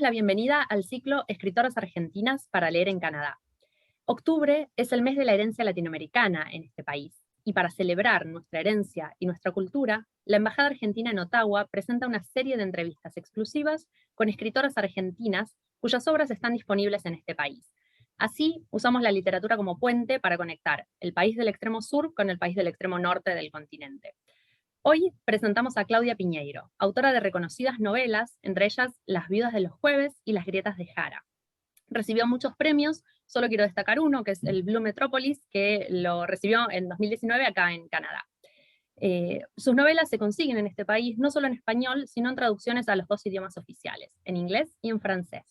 la bienvenida al ciclo Escritoras Argentinas para leer en Canadá. Octubre es el mes de la herencia latinoamericana en este país, y para celebrar nuestra herencia y nuestra cultura, la Embajada Argentina en Ottawa presenta una serie de entrevistas exclusivas con escritoras argentinas cuyas obras están disponibles en este país. Así, usamos la literatura como puente para conectar el país del extremo sur con el país del extremo norte del continente. Hoy presentamos a Claudia Piñeiro, autora de reconocidas novelas, entre ellas Las viudas de los jueves y Las grietas de Jara. Recibió muchos premios, solo quiero destacar uno, que es el Blue Metropolis, que lo recibió en 2019 acá en Canadá. Sus novelas se consiguen en este país no solo en español, sino en traducciones a los dos idiomas oficiales, en inglés y en francés.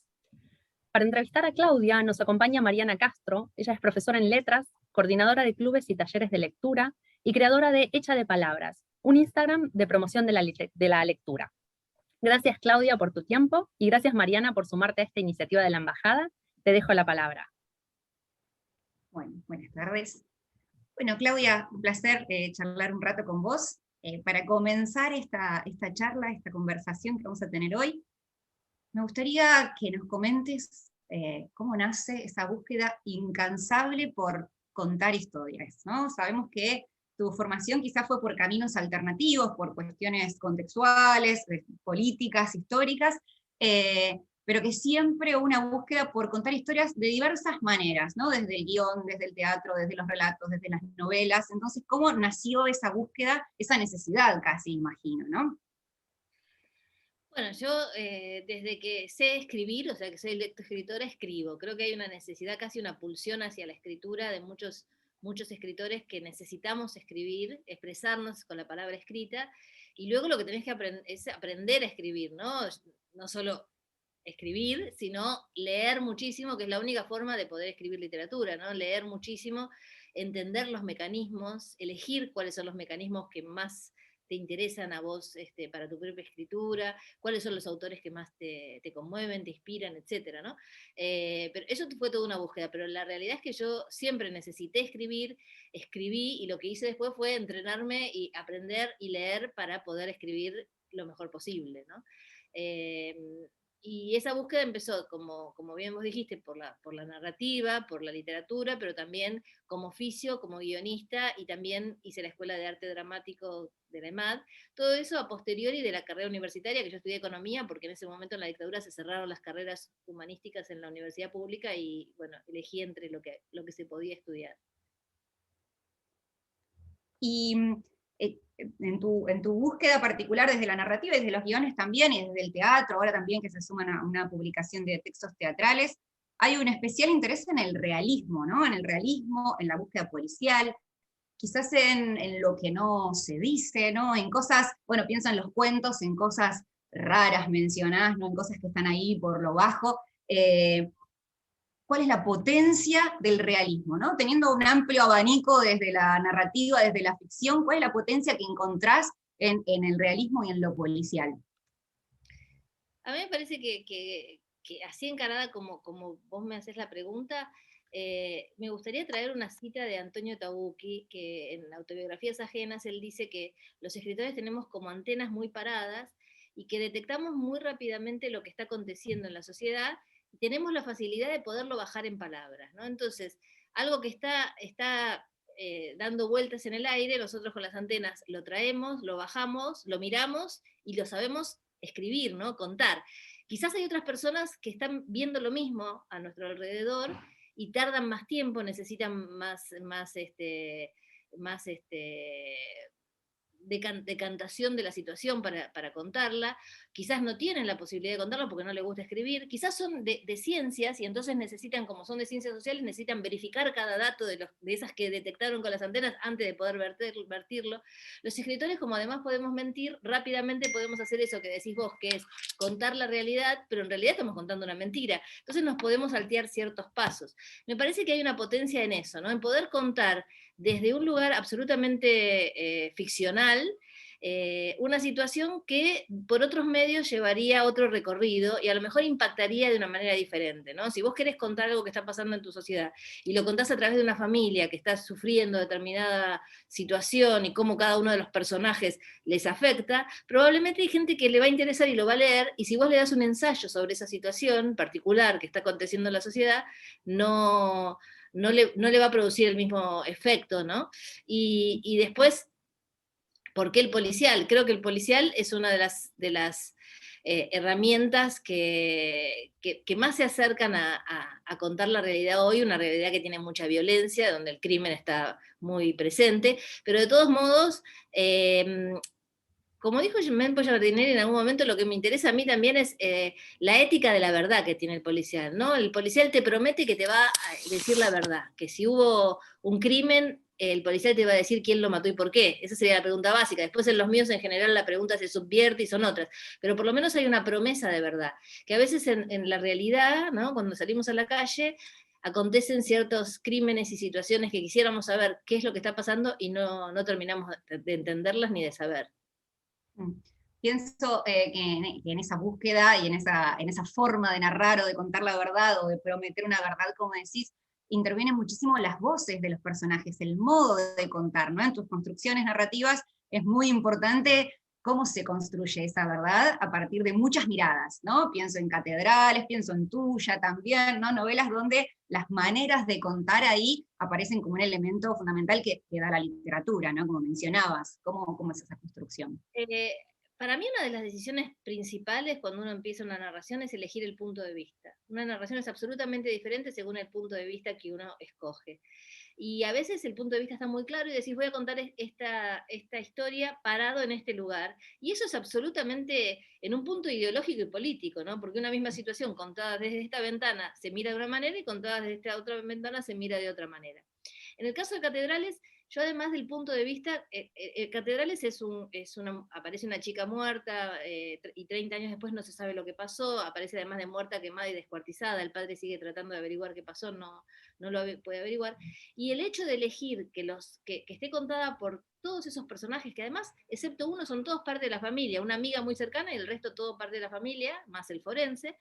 Para entrevistar a Claudia nos acompaña Mariana Castro. Ella es profesora en letras, coordinadora de clubes y talleres de lectura y creadora de Hecha de Palabras, un Instagram de promoción de la lectura. Gracias, Claudia, por tu tiempo, y gracias, Mariana, por sumarte a esta iniciativa de la Embajada. Te dejo la palabra. Bueno, buenas tardes. Bueno, Claudia, un placer charlar un rato con vos. Para comenzar esta charla, esta conversación que vamos a tener hoy, me gustaría que nos comentes cómo nace esa búsqueda incansable por contar historias, ¿no? Sabemos que tu formación quizás fue por caminos alternativos, por cuestiones contextuales, políticas, históricas, pero que siempre una búsqueda por contar historias de diversas maneras, ¿no? Desde el guión, desde el teatro, desde los relatos, desde las novelas. Entonces, ¿cómo nació esa búsqueda, esa necesidad casi, imagino, ¿no? Bueno, yo desde que sé escribir, o sea que soy lectoescritora, escribo. Creo que hay una necesidad, casi una pulsión hacia la escritura de muchos escritores que necesitamos escribir, expresarnos con la palabra escrita, y luego lo que tenés que es aprender a escribir, ¿no? No solo escribir, sino leer muchísimo, que es la única forma de poder escribir literatura, ¿no? Leer muchísimo, entender los mecanismos, elegir cuáles son los mecanismos que más te interesan a vos para tu propia escritura, cuáles son los autores que más te conmueven, te inspiran, etcétera, ¿no? Pero eso fue toda una búsqueda, pero la realidad es que yo siempre necesité escribir, escribí, y lo que hice después fue entrenarme y aprender y leer para poder escribir lo mejor posible, ¿no? Y esa búsqueda empezó, como bien vos dijiste, por la narrativa, por la literatura, pero también como oficio, como guionista, y también hice la Escuela de Arte Dramático de la EMAD. Todo eso a posteriori de la carrera universitaria, que yo estudié economía, porque en ese momento en la dictadura se cerraron las carreras humanísticas en la universidad pública, y bueno, elegí entre lo que se podía estudiar. Y en tu búsqueda particular desde la narrativa y desde los guiones también, y desde el teatro, ahora también que se suman a una publicación de textos teatrales, hay un especial interés en el realismo, ¿no? En el realismo, en la búsqueda policial, quizás en lo que no se dice, ¿no? En cosas, bueno, pienso en los cuentos, en cosas raras mencionadas, ¿no? En cosas que están ahí por lo bajo. ¿Cuál es la potencia del realismo, ¿no? Teniendo un amplio abanico desde la narrativa, desde la ficción, ¿cuál es la potencia que encontrás en el realismo y en lo policial? A mí me parece que así encarada como vos me haces la pregunta, me gustaría traer una cita de Antonio Tabucchi, que en Autobiografías Ajenas él dice que los escritores tenemos como antenas muy paradas y que detectamos muy rápidamente lo que está aconteciendo en la sociedad, y tenemos la facilidad de poderlo bajar en palabras, ¿no? Entonces, algo que está dando vueltas en el aire, nosotros con las antenas lo traemos, lo bajamos, lo miramos y lo sabemos escribir, ¿no? Contar. Quizás hay otras personas que están viendo lo mismo a nuestro alrededor y tardan más tiempo, necesitan más decantación de la situación para contarla, quizás no tienen la posibilidad de contarlo porque no les gusta escribir, quizás son de ciencias y entonces necesitan, como son de ciencias sociales, necesitan verificar cada dato de esas que detectaron con las antenas antes de poder vertirlo. Los escritores, como además podemos mentir, rápidamente podemos hacer eso que decís vos, que es contar la realidad, pero en realidad estamos contando una mentira. Entonces nos podemos saltear ciertos pasos. Me parece que hay una potencia en eso, ¿no? En poder contar desde un lugar absolutamente ficcional, una situación que por otros medios llevaría a otro recorrido y a lo mejor impactaría de una manera diferente, ¿no? Si vos querés contar algo que está pasando en tu sociedad y lo contás a través de una familia que está sufriendo determinada situación y cómo cada uno de los personajes les afecta, probablemente hay gente que le va a interesar y lo va a leer, y si vos le das un ensayo sobre esa situación particular que está aconteciendo en la sociedad, no le va a producir el mismo efecto, ¿no? Y después, ¿por qué el policial? Creo que el policial es una de las herramientas que más se acercan a contar la realidad hoy, una realidad que tiene mucha violencia, donde el crimen está muy presente, pero de todos modos, como dijo Mempo Giardinelli en algún momento, lo que me interesa a mí también es la ética de la verdad que tiene el policial, ¿no? El policial te promete que te va a decir la verdad, que si hubo un crimen, el policial te va a decir quién lo mató y por qué. Esa sería la pregunta básica. Después en los míos en general la pregunta se subvierte y son otras, pero por lo menos hay una promesa de verdad, que a veces en la realidad, ¿no? Cuando salimos a la calle, acontecen ciertos crímenes y situaciones que quisiéramos saber qué es lo que está pasando y no terminamos de entenderlas ni de saber. Pienso que en esa búsqueda y en esa forma de narrar o de contar la verdad o de prometer una verdad, como decís, intervienen muchísimo las voces de los personajes, el modo de contar, ¿no? En tus construcciones narrativas es muy importante cómo se construye esa verdad a partir de muchas miradas, ¿no? Pienso en Catedrales, pienso en Tuya también, ¿no? Novelas donde las maneras de contar ahí aparecen como un elemento fundamental que da la literatura, ¿no? Como mencionabas, ¿cómo es esa construcción? Para mí una de las decisiones principales cuando uno empieza una narración es elegir el punto de vista. Una narración es absolutamente diferente según el punto de vista que uno escoge. Y a veces el punto de vista está muy claro y decís, voy a contar esta historia parado en este lugar. Y eso es absolutamente en un punto ideológico y político, ¿no? Porque una misma situación contada desde esta ventana se mira de una manera y contada desde esta otra ventana se mira de otra manera. En el caso de Catedrales, yo además del punto de vista, Catedrales aparece una chica muerta y 30 años después no se sabe lo que pasó, aparece además de muerta, quemada y descuartizada, el padre sigue tratando de averiguar qué pasó, no lo puede averiguar, y el hecho de elegir que esté contada por todos esos personajes, que además, excepto uno, son todos parte de la familia, una amiga muy cercana y el resto todo parte de la familia, más el forense,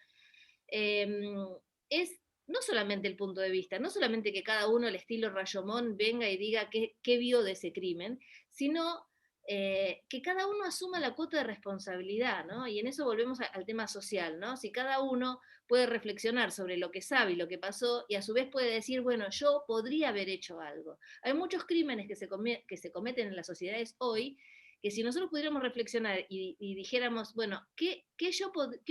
es no solamente el punto de vista, no solamente que cada uno al estilo Rashomon venga y diga qué vio de ese crimen, sino que cada uno asuma la cuota de responsabilidad, ¿no? Y en eso volvemos al tema social, ¿no? Si cada uno puede reflexionar sobre lo que sabe y lo que pasó, y a su vez puede decir, bueno, yo podría haber hecho algo. Hay muchos crímenes que se cometen en las sociedades hoy, que si nosotros pudiéramos reflexionar y dijéramos, bueno, ¿qué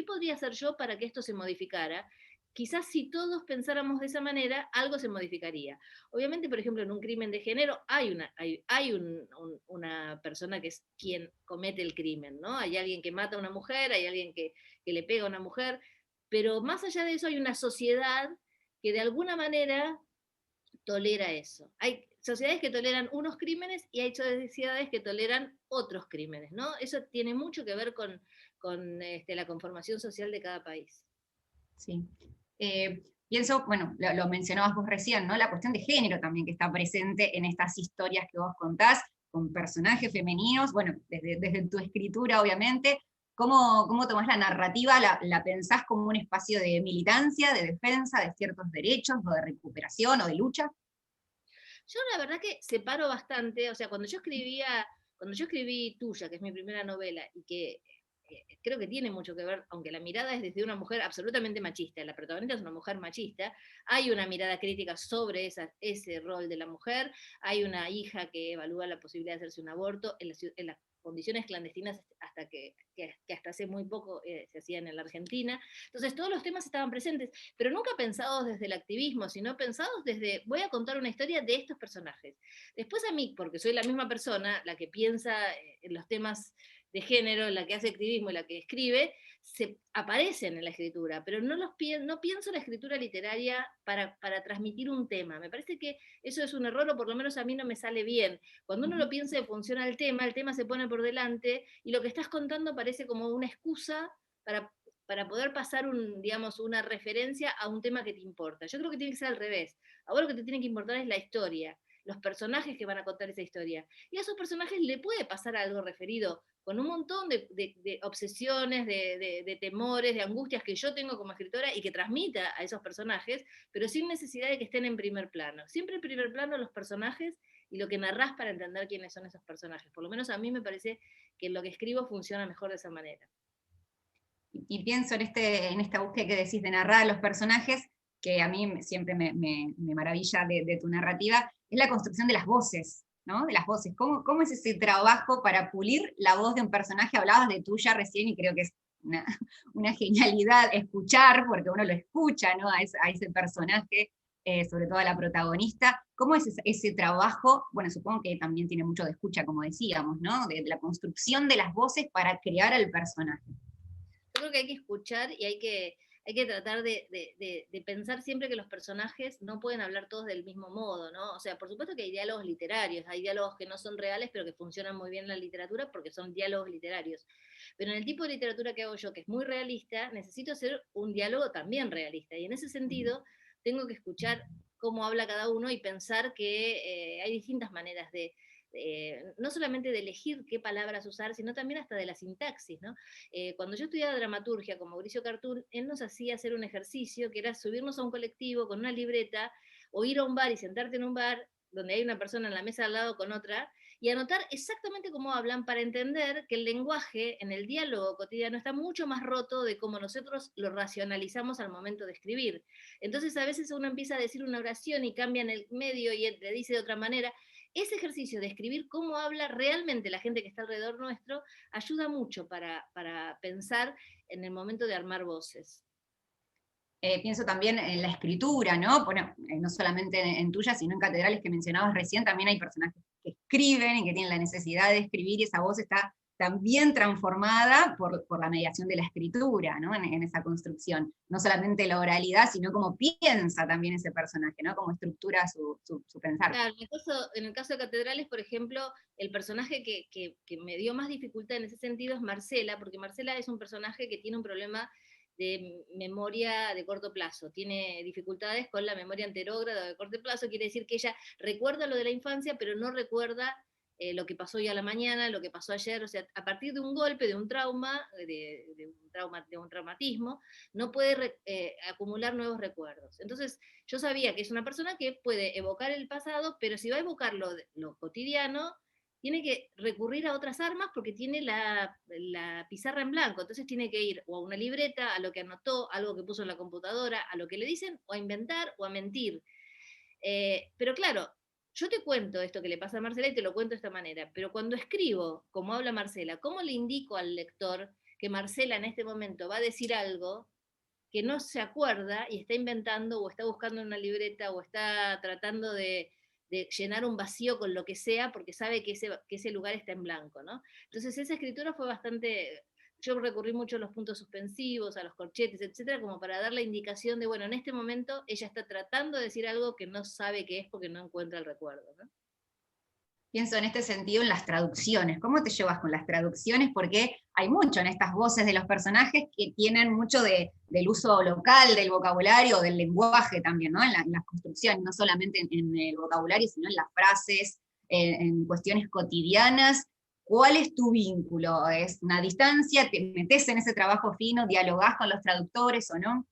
podría hacer yo para que esto se modificara? Quizás si todos pensáramos de esa manera, algo se modificaría. Obviamente, por ejemplo, en un crimen de género hay una persona que es quien comete el crimen, ¿no? Hay alguien que mata a una mujer, hay alguien que le pega a una mujer, pero más allá de eso hay una sociedad que de alguna manera tolera eso. Hay sociedades que toleran unos crímenes y hay sociedades que toleran otros crímenes, ¿no? Eso tiene mucho que ver con la conformación social de cada país. Sí. Pienso, bueno, lo mencionabas vos recién, ¿no? La cuestión de género también que está presente en estas historias que vos contás, con personajes femeninos, bueno, desde tu escritura, obviamente. ¿Cómo tomás la narrativa? ¿La pensás como un espacio de militancia, de defensa de ciertos derechos, o de recuperación, o de lucha? Yo la verdad que separo bastante, o sea, cuando yo escribí Tuya, que es mi primera novela, y que creo que tiene mucho que ver, aunque la mirada es desde una mujer absolutamente machista, la protagonista es una mujer machista, hay una mirada crítica sobre ese rol de la mujer, hay una hija que evalúa la posibilidad de hacerse un aborto en las condiciones clandestinas que hasta hace muy poco se hacían en la Argentina. Entonces todos los temas estaban presentes, pero nunca pensados desde el activismo, sino pensados desde, voy a contar una historia de estos personajes. Después a mí, porque soy la misma persona, la que piensa en los temas de género, la que hace activismo y la que escribe, se aparecen en la escritura, pero no pienso la escritura literaria para transmitir un tema. Me parece que eso es un error, o por lo menos a mí no me sale bien. Cuando uno lo piensa en función al tema, el tema se pone por delante y lo que estás contando parece como una excusa para poder pasar una referencia a un tema que te importa. Yo creo que tiene que ser al revés. Ahora lo que te tiene que importar es la historia. los personajes que van a contar esa historia. Y a esos personajes le puede pasar algo referido con un montón de obsesiones, de temores, de angustias que yo tengo como escritora y que transmita a esos personajes, pero sin necesidad de que estén en primer plano. Siempre en primer plano los personajes y lo que narrás para entender quiénes son esos personajes. Por lo menos a mí me parece que lo que escribo funciona mejor de esa manera. Y pienso en esta búsqueda que decís de narrar a los personajes, que a mí siempre me maravilla de tu narrativa, es la construcción de las voces, ¿no? De las voces. ¿Cómo es ese trabajo para pulir la voz de un personaje? Hablabas de tuya recién y creo que es una genialidad escuchar, porque uno lo escucha, ¿no? A ese personaje, sobre todo a la protagonista. ¿Cómo es ese trabajo? Bueno, supongo que también tiene mucho de escucha, como decíamos, ¿no? De la construcción de las voces para crear al personaje. Yo creo que hay que escuchar y hay que tratar de pensar siempre que los personajes no pueden hablar todos del mismo modo, ¿no? O sea, por supuesto que hay diálogos literarios, hay diálogos que no son reales, pero que funcionan muy bien en la literatura porque son diálogos literarios. Pero en el tipo de literatura que hago yo, que es muy realista, necesito hacer un diálogo también realista. Y en ese sentido, tengo que escuchar cómo habla cada uno y pensar que hay distintas maneras no solamente de elegir qué palabras usar, sino también hasta de la sintaxis, ¿no? Cuando yo estudiaba dramaturgia con Mauricio Cartún, él nos hacía hacer un ejercicio que era subirnos a un colectivo con una libreta, o ir a un bar y sentarte en un bar donde hay una persona en la mesa al lado con otra, y anotar exactamente cómo hablan para entender que el lenguaje en el diálogo cotidiano está mucho más roto de cómo nosotros lo racionalizamos al momento de escribir. Entonces a veces uno empieza a decir una oración y cambia en el medio y le dice de otra manera. Ese ejercicio de escribir cómo habla realmente la gente que está alrededor nuestro ayuda mucho para pensar en el momento de armar voces. Pienso también en la escritura, ¿no? Bueno, no solamente en tuya, sino en Catedrales que mencionabas recién, también hay personajes que escriben y que tienen la necesidad de escribir, y esa voz está también transformada por la mediación de la escritura, ¿no? En esa construcción. No solamente la oralidad, sino cómo piensa también ese personaje, ¿no? Cómo estructura su pensar. Claro, en el caso de Catedrales, por ejemplo, el personaje que me dio más dificultad en ese sentido es Marcela, porque Marcela es un personaje que tiene un problema de memoria de corto plazo, tiene dificultades con la memoria anterógrada de corto plazo, quiere decir que ella recuerda lo de la infancia, pero no recuerda lo que pasó hoy a la mañana, lo que pasó ayer, o sea, a partir de un golpe, de un trauma, de un traumatismo, no puede acumular nuevos recuerdos. Entonces, yo sabía que es una persona que puede evocar el pasado, pero si va a evocar lo cotidiano, tiene que recurrir a otras armas porque tiene la pizarra en blanco, entonces tiene que ir o a una libreta, a lo que anotó, algo que puso en la computadora, a lo que le dicen, o a inventar o a mentir. Pero claro, yo te cuento esto que le pasa a Marcela y te lo cuento de esta manera, pero cuando escribo, como habla Marcela, ¿cómo le indico al lector que Marcela en este momento va a decir algo que no se acuerda y está inventando o está buscando en una libreta o está tratando de llenar un vacío con lo que sea porque sabe que ese lugar está en blanco, ¿no? Entonces esa escritura fue bastante. Yo recurrí mucho a los puntos suspensivos, a los corchetes, etcétera, como para dar la indicación de, bueno, en este momento ella está tratando de decir algo que no sabe qué es porque no encuentra el recuerdo, ¿no? Pienso en este sentido en las traducciones. ¿Cómo te llevas con las traducciones? Porque hay mucho en estas voces de los personajes que tienen mucho del uso local, del vocabulario, del lenguaje también, ¿no? En las construcciones, no solamente en el vocabulario, sino en las frases, en cuestiones cotidianas. ¿Cuál es tu vínculo? ¿Es una distancia? ¿Te metes en ese trabajo fino? ¿Dialogás con los traductores o no?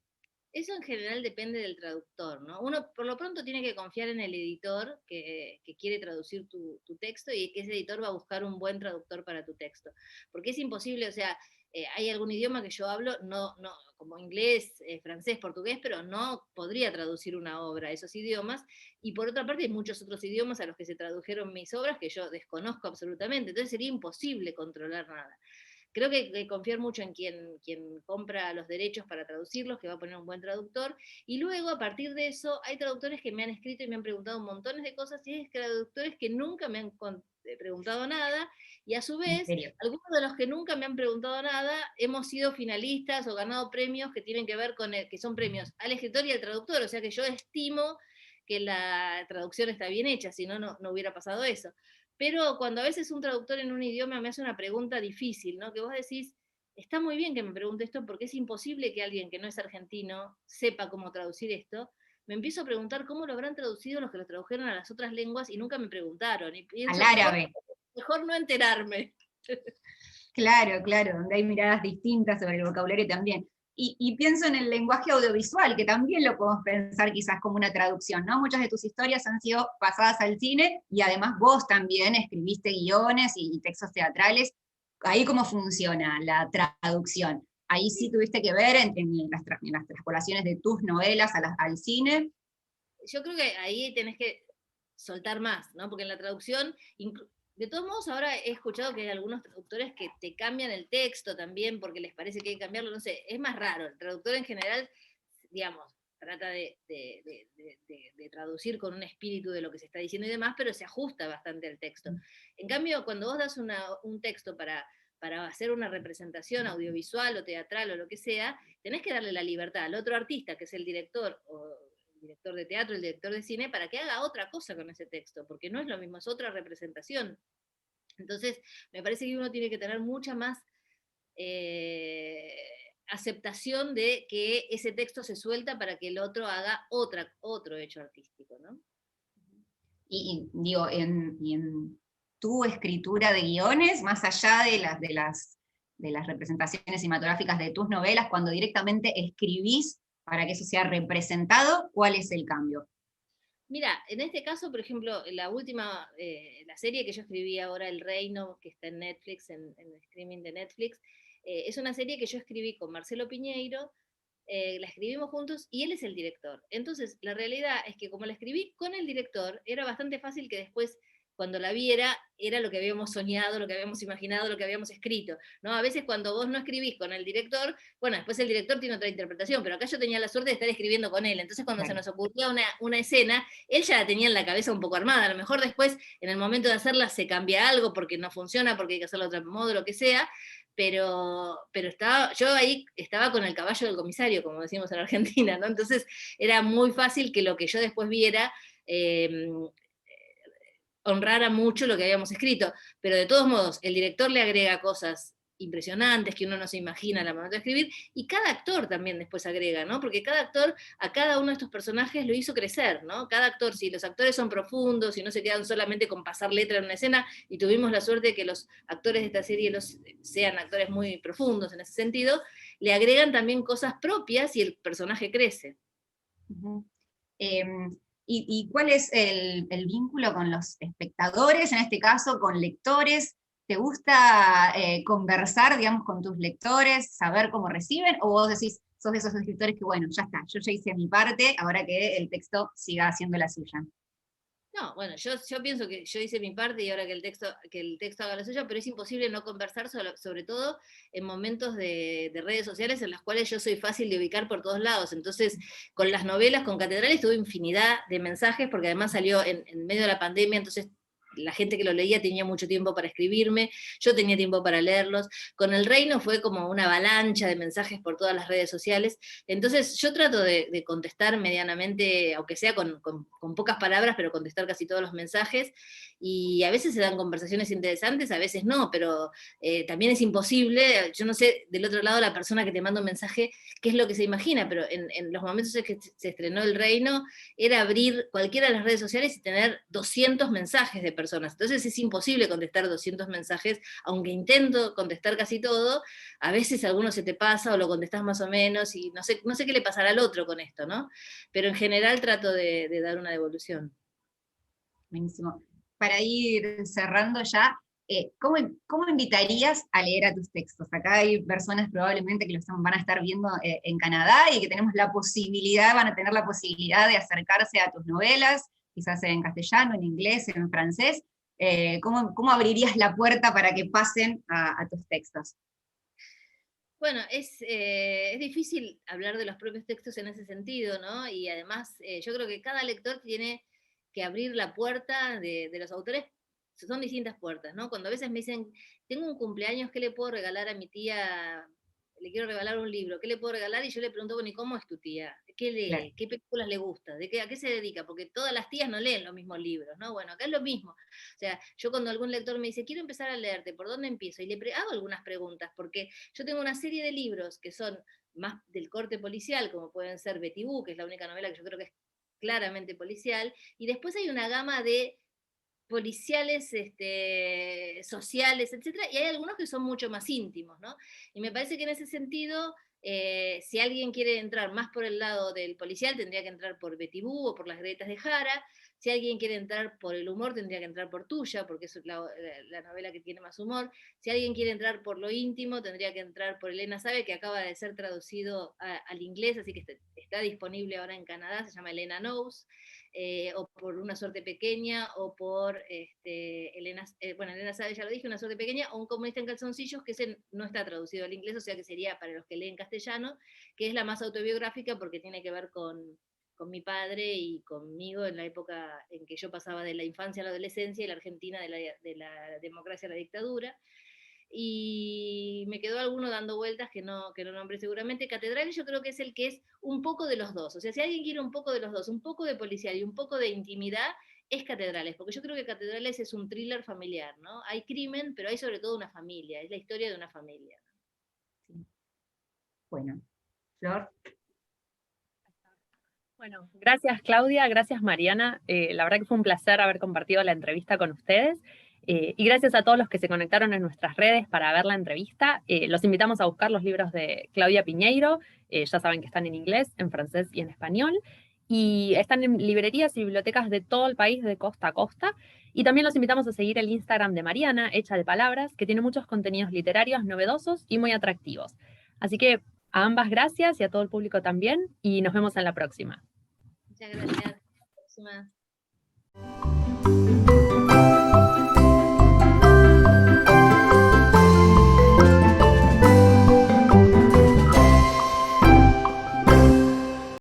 Eso en general depende del traductor, ¿no? Uno por lo pronto tiene que confiar en el editor que quiere traducir tu texto y que ese editor va a buscar un buen traductor para tu texto. Porque es imposible, o sea, hay algún idioma que yo hablo, no, como inglés, francés, portugués, pero no podría traducir una obra a esos idiomas. Y por otra parte hay muchos otros idiomas a los que se tradujeron mis obras que yo desconozco absolutamente. Entonces sería imposible controlar nada. Creo que hay que confiar mucho en quien compra los derechos para traducirlos, que va a poner un buen traductor, y luego a partir de eso hay traductores que me han escrito y me han preguntado montones de cosas, y hay traductores que nunca me han preguntado nada, y a su vez, algunos de los que nunca me han preguntado nada, hemos sido finalistas o ganado premios que tienen que ver con que son premios al escritor y al traductor, o sea que yo estimo que la traducción está bien hecha, si no, no hubiera pasado eso. Pero cuando a veces un traductor en un idioma me hace una pregunta difícil, ¿no? Que vos decís, está muy bien que me pregunte esto porque es imposible que alguien que no es argentino sepa cómo traducir esto. me empiezo a preguntar cómo lo habrán traducido los que lo tradujeron a las otras lenguas y nunca me preguntaron. Y pienso, Al árabe. mejor no enterarme. Claro, claro, donde hay miradas distintas sobre el vocabulario también. Y pienso en el lenguaje audiovisual, que también lo podemos pensar quizás como una traducción, ¿no? Muchas de tus historias han sido pasadas al cine, y además vos también escribiste guiones y textos teatrales. Ahí cómo funciona la traducción. Ahí sí tuviste que ver en las transpolaciones de tus novelas al cine. Yo creo que ahí tenés que soltar más, ¿no? Porque en la traducción, de todos modos, ahora he escuchado que hay algunos traductores que te cambian el texto también porque les parece que hay que cambiarlo, no sé, es más raro. El traductor en general, digamos, trata de traducir con un espíritu de lo que se está diciendo y demás, pero se ajusta bastante al texto. En cambio, cuando vos das un texto para hacer una representación audiovisual o teatral o lo que sea, tenés que darle la libertad al otro artista, que es el director o el director de teatro, el director de cine, para que haga otra cosa con ese texto, porque no es lo mismo, es otra representación. Entonces, me parece que uno tiene que tener mucha más aceptación de que ese texto se suelta para que el otro haga otro hecho artístico, ¿no? Y digo, en tu escritura de guiones, más allá de las representaciones cinematográficas de tus novelas, cuando directamente escribís para que eso sea representado, ¿cuál es el cambio? Mira, en este caso, por ejemplo, la serie que yo escribí ahora, El Reino, que está en Netflix, en el streaming de Netflix, es una serie que yo escribí con Marcelo Piñeiro, la escribimos juntos y él es el director. Entonces, la realidad es que como la escribí con el director, era bastante fácil que después, cuando la viera, era lo que habíamos soñado, lo que habíamos imaginado, lo que habíamos escrito, ¿no? A veces cuando vos no escribís con el director, bueno, después el director tiene otra interpretación, pero acá yo tenía la suerte de estar escribiendo con él, entonces cuando se nos ocurría una escena, él ya la tenía en la cabeza un poco armada, a lo mejor después, en el momento de hacerla, se cambia algo porque no funciona, porque hay que hacerlo de otro modo, lo que sea, pero yo ahí estaba con el caballo del comisario, como decimos en Argentina, ¿no? Entonces era muy fácil que lo que yo después viera honrara mucho lo que habíamos escrito, pero de todos modos, el director le agrega cosas impresionantes que uno no se imagina al momento de escribir, y cada actor también después agrega, ¿no? Porque cada actor a cada uno de estos personajes lo hizo crecer, ¿no? Cada actor, si los actores son profundos y no se quedan solamente con pasar letra en una escena, y tuvimos la suerte de que los actores de esta serie sean actores muy profundos en ese sentido, le agregan también cosas propias y el personaje crece. Uh-huh. ¿Y cuál es el vínculo con los espectadores, en este caso con lectores? ¿Te gusta conversar, digamos, con tus lectores, saber cómo reciben? ¿O vos decís, sos de esos escritores que, bueno, ya está, yo ya hice mi parte, ahora que el texto siga haciendo la suya? No, bueno, yo pienso que yo hice mi parte y ahora que el texto haga la suya, pero es imposible no conversar sobre todo en momentos de redes sociales en las cuales yo soy fácil de ubicar por todos lados. Entonces, con las novelas, con Catedrales, tuve infinidad de mensajes, porque además salió en medio de la pandemia, entonces la gente que lo leía tenía mucho tiempo para escribirme, yo tenía tiempo para leerlos. Con El Reino fue como una avalancha de mensajes por todas las redes sociales. Entonces yo trato de contestar medianamente, aunque sea con pocas palabras, pero contestar casi todos los mensajes. Y a veces se dan conversaciones interesantes, a veces no, pero también es imposible. Yo no sé, del otro lado, la persona que te manda un mensaje, qué es lo que se imagina, pero en los momentos en que se estrenó El Reino, era abrir cualquiera de las redes sociales y tener 200 mensajes de personas. Entonces es imposible contestar 200 mensajes, aunque intento contestar casi todo, a veces alguno se te pasa o lo contestás más o menos y no sé qué le pasará al otro con esto, ¿no? Pero en general trato de dar una devolución. Buenísimo. Para ir cerrando ya, ¿cómo invitarías a leer a tus textos? Acá hay personas probablemente que van a estar viendo en Canadá y que van a tener la posibilidad de acercarse a tus novelas, quizás en castellano, en inglés, en francés. ¿Cómo abrirías la puerta para que pasen a tus textos? Bueno, es difícil hablar de los propios textos en ese sentido, ¿no? Y además yo creo que cada lector tiene que abrir la puerta de los autores, son distintas puertas, ¿no? Cuando a veces me dicen, tengo un cumpleaños, ¿qué le puedo regalar a mi tía? Le quiero regalar un libro, ¿qué le puedo regalar? Y yo le pregunto, bueno, ¿y cómo es tu tía? ¿Qué lee? Claro. ¿Qué películas le gusta? ¿A qué se dedica? Porque todas las tías no leen los mismos libros, ¿no? Bueno, acá es lo mismo. O sea, yo cuando algún lector me dice, quiero empezar a leerte, ¿por dónde empiezo? Y hago algunas preguntas, porque yo tengo una serie de libros que son más del corte policial, como pueden ser Betty Boo, que es la única novela que yo creo que claramente policial, y después hay una gama de policiales, sociales, etcétera, y hay algunos que son mucho más íntimos, ¿no? Y me parece que en ese sentido, si alguien quiere entrar más por el lado del policial, tendría que entrar por Betty Boo o por las Grietas de Jara. Si alguien quiere entrar por el humor, tendría que entrar por Tuya, porque es la novela que tiene más humor. Si alguien quiere entrar por lo íntimo, tendría que entrar por Elena Sabe, que acaba de ser traducido al inglés, así que está disponible ahora en Canadá, se llama Elena Knows. O por Una suerte pequeña, o por Elena Sabe, ya lo dije, Una suerte pequeña, o Un comunista en calzoncillos, que ese no está traducido al inglés, o sea que sería para los que leen castellano, que es la más autobiográfica porque tiene que ver con mi padre y conmigo en la época en que yo pasaba de la infancia a la adolescencia y la Argentina de la democracia a la dictadura. Y me quedó alguno dando vueltas que no nombré seguramente. Catedrales yo creo que es el que es un poco de los dos. O sea, si alguien quiere un poco de los dos, un poco de policial y un poco de intimidad, es Catedrales, porque yo creo que Catedrales es un thriller familiar, ¿no? Hay crimen, pero hay sobre todo una familia, es la historia de una familia. Sí. Bueno, Flor. Bueno, gracias Claudia, gracias Mariana. La verdad que fue un placer haber compartido la entrevista con ustedes. Y gracias a todos los que se conectaron en nuestras redes para ver la entrevista. Los invitamos a buscar los libros de Claudia Piñeiro. Ya saben que están en inglés, en francés y en español. Y están en librerías y bibliotecas de todo el país, de costa a costa. Y también los invitamos a seguir el Instagram de Mariana, Hecha de Palabras, que tiene muchos contenidos literarios novedosos y muy atractivos. Así que a ambas gracias y a todo el público también. Y nos vemos en la próxima. Muchas gracias. Hasta la próxima.